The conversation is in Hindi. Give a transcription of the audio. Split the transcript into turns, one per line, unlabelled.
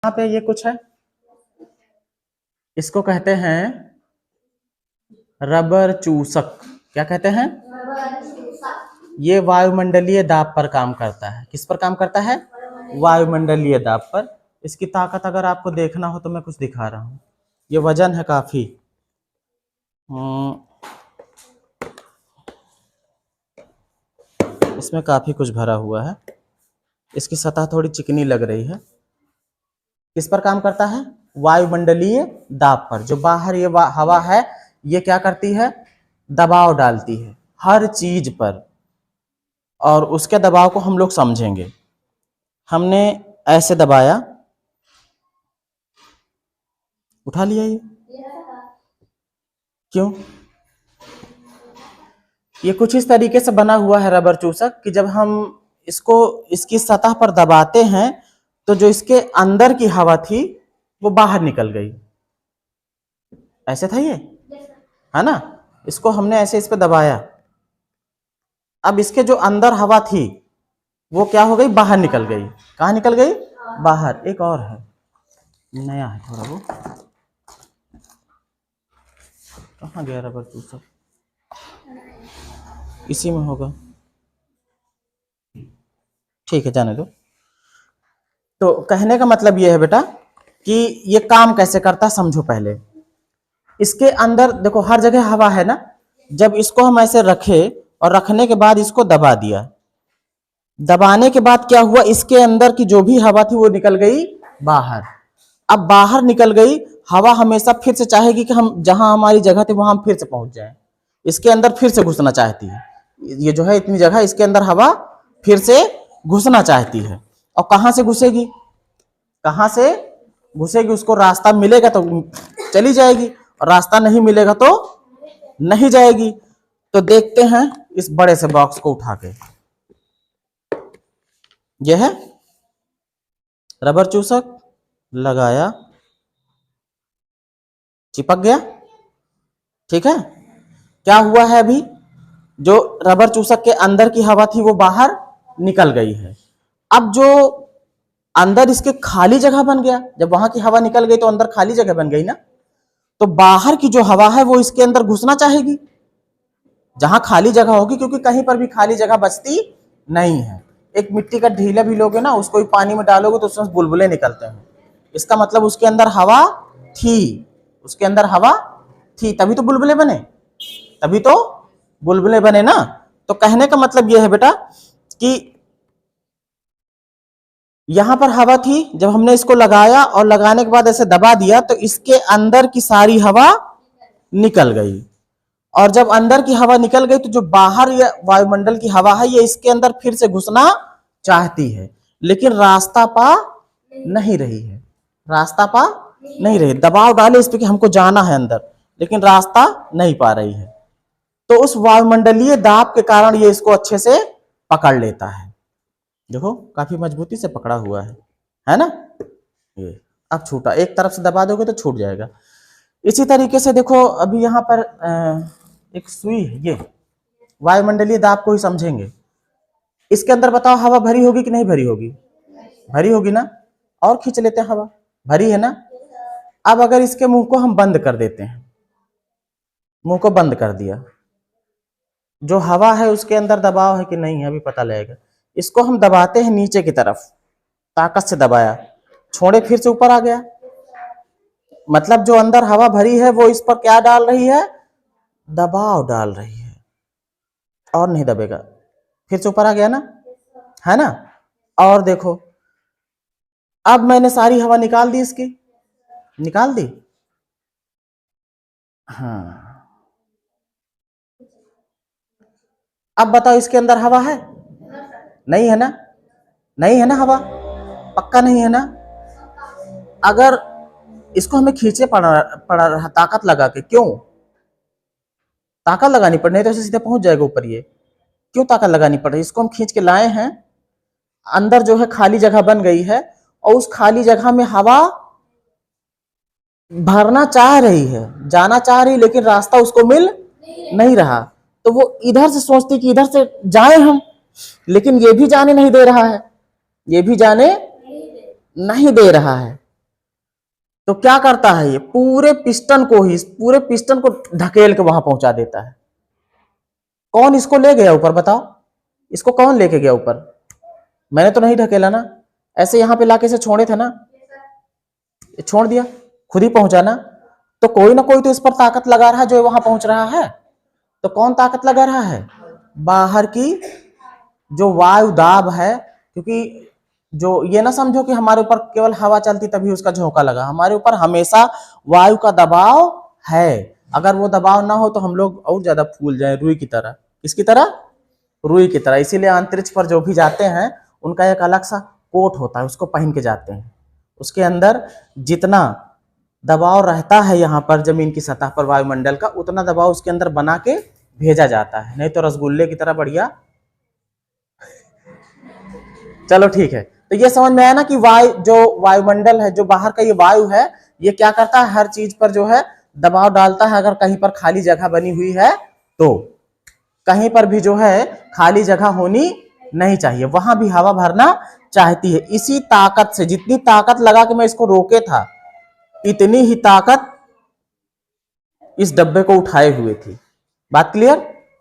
यहाँ पे ये कुछ है, इसको कहते हैं रबर चूसक। क्या कहते हैं? ये वायुमंडलीय दाब पर काम करता है। किस पर काम करता है? वायुमंडलीय दाब पर। इसकी ताकत अगर आपको देखना हो तो मैं कुछ दिखा रहा हूँ। ये वजन है काफी, इसमें काफी कुछ भरा हुआ है। इसकी सतह थोड़ी चिकनी लग रही है। किस पर काम करता है? वायुमंडलीय दाब पर। जो बाहर ये हवा है, ये क्या करती है? दबाव डालती है हर चीज पर, और उसके दबाव को हम लोग समझेंगे। हमने ऐसे दबाया, उठा लिया ये, क्यों? ये कुछ इस तरीके से बना हुआ है रबर चूसक कि जब हम इसको इसकी सतह पर दबाते हैं तो जो इसके अंदर की हवा थी वो बाहर निकल गई। ऐसे था ये, है ना? इसको हमने ऐसे इस पे दबाया, अब इसके जो अंदर हवा थी वो क्या हो गई? बाहर निकल गई। कहाँ निकल गई? बाहर। एक और है, नया है थोड़ा, वो कहाँ गया रबर चूसक? इसी में होगा, ठीक है, जाने दो। तो कहने का मतलब ये है बेटा कि ये काम कैसे करता, समझो पहले। इसके अंदर देखो हर जगह हवा है ना। जब इसको हम ऐसे रखे और रखने के बाद इसको दबा दिया, दबाने के बाद क्या हुआ? इसके अंदर की जो भी हवा थी वो निकल गई बाहर। अब बाहर निकल गई हवा, हमेशा फिर से चाहेगी कि हम जहां हमारी जगह थी वहां हम फिर से पहुंच जाएं। इसके अंदर फिर से घुसना चाहती है। ये जो है इतनी जगह, इसके अंदर हवा फिर से घुसना चाहती है। और कहां से घुसेगी? कहां से घुसेगी? उसको रास्ता मिलेगा तो चली जाएगी, और रास्ता नहीं मिलेगा तो नहीं जाएगी। तो देखते हैं इस बड़े से बॉक्स को उठा के। यह है रबर चूसक, लगाया, चिपक गया। ठीक है, क्या हुआ है? अभी जो रबर चूसक के अंदर की हवा थी वो बाहर निकल गई है। अब जो अंदर इसके खाली जगह बन गया, जब वहां की हवा निकल गई तो अंदर खाली जगह बन गई ना। तो बाहर की जो हवा है वो इसके अंदर घुसना चाहेगी जहां खाली जगह होगी, क्योंकि कहीं पर भी खाली जगह बचती नहीं है। एक मिट्टी का ढीला भी लोगे ना, उसको भी पानी में डालोगे तो उसमें बुलबुले निकलते हैं। इसका मतलब उसके अंदर हवा थी, उसके अंदर हवा थी, तभी तो बुलबुले बने, तभी तो बुलबुले बने ना। तो कहने का मतलब यह है बेटा कि यहां पर हवा थी, जब हमने इसको लगाया और लगाने के बाद ऐसे दबा दिया तो इसके अंदर की सारी हवा निकल गई। और जब अंदर की हवा निकल गई तो जो बाहर या वायुमंडल की हवा है ये इसके अंदर फिर से घुसना चाहती है, लेकिन रास्ता पा नहीं रही है। रास्ता पा नहीं रही, दबाव डाले इस पे कि हमको जाना है अंदर, लेकिन रास्ता नहीं पा रही है। तो उस वायुमंडलीय दाब के कारण ये इसको अच्छे से पकड़ लेता है। देखो काफी मजबूती से पकड़ा हुआ है ना? ये अब छूटा, एक तरफ से दबा दोगे तो छूट जाएगा। इसी तरीके से देखो अभी यहाँ पर एक सुई है, ये वायुमंडलीय दाब को ही समझेंगे। इसके अंदर बताओ हवा भरी होगी कि नहीं भरी होगी? भरी होगी ना। और खींच लेते हैं, हवा भरी है ना। अब अगर इसके मुंह को हम बंद कर देते हैं, मुंह को बंद कर दिया, जो हवा है उसके अंदर दबाव है कि नहीं है अभी पता लगेगा। इसको हम दबाते हैं नीचे की तरफ, ताकत से दबाया, छोड़े फिर से ऊपर आ गया। मतलब जो अंदर हवा भरी है वो इस पर क्या डाल रही है? दबाव डाल रही है, और नहीं दबेगा, फिर से ऊपर आ गया ना, है ना। और देखो अब मैंने सारी हवा निकाल दी, इसकी निकाल दी। हाँ, अब बताओ इसके अंदर हवा है? नहीं है ना, नहीं है ना हवा, पक्का नहीं है ना। अगर इसको हमें खींचे पड़ा रहा ताकत लगा के, क्यों ताकत लगानी पड़, नहीं तो सीधे पहुंच जाएगा ऊपर। ये क्यों ताकत लगानी पड़ रही? इसको हम खींच के लाए हैं, अंदर जो है खाली जगह बन गई है, और उस खाली जगह में हवा भरना चाह रही है, जाना चाह रही, लेकिन रास्ता उसको मिल नहीं रहा। तो वो इधर से सोचती कि इधर से जाए हम, लेकिन ये भी जाने नहीं दे रहा है, ये भी जाने नहीं दे रहा है। तो क्या करता है ये, पूरे पिस्टन को ढकेल के वहां पहुंचा देता है। कौन इसको ले गया ऊपर, बताओ, इसको कौन लेके गया ऊपर? मैंने तो नहीं ढकेला ना, ऐसे यहां पे लाके से छोड़े थे ना, छोड़ दिया, खुद ही पहुंचा ना। तो कोई ना कोई तो इस पर ताकत लगा रहा है जो वहां पहुंच रहा है। तो कौन ताकत लगा रहा है? बाहर की जो वायु दाब है, क्योंकि जो ये ना समझो कि हमारे ऊपर केवल हवा चलती तभी उसका झोंका लगा, हमारे ऊपर हमेशा वायु का दबाव है। अगर वो दबाव ना हो तो हम लोग और ज्यादा फूल जाए, रुई की तरह। किसकी तरह? रुई की तरह। इसीलिए अंतरिक्ष पर जो भी जाते हैं उनका एक अलग सा कोट होता है, उसको पहन के जाते हैं। उसके अंदर जितना दबाव रहता है यहाँ पर जमीन की सतह पर वायुमंडल का, उतना दबाव उसके अंदर बना के भेजा जाता है, नहीं तो रसगुल्ले की तरह बढ़िया। चलो ठीक है, तो ये समझ में आया ना कि जो वायुमंडल है, जो बाहर का ये वायु है, ये क्या करता है, हर चीज पर जो है दबाव डालता है। अगर कहीं पर खाली जगह बनी हुई है तो कहीं पर भी जो है खाली जगह होनी नहीं चाहिए, वहां भी हवा भरना चाहती है। इसी ताकत से, जितनी ताकत लगा के मैं इसको रोके था, इतनी ही ताकत इस डब्बे को उठाए हुए थी। बात क्लियर?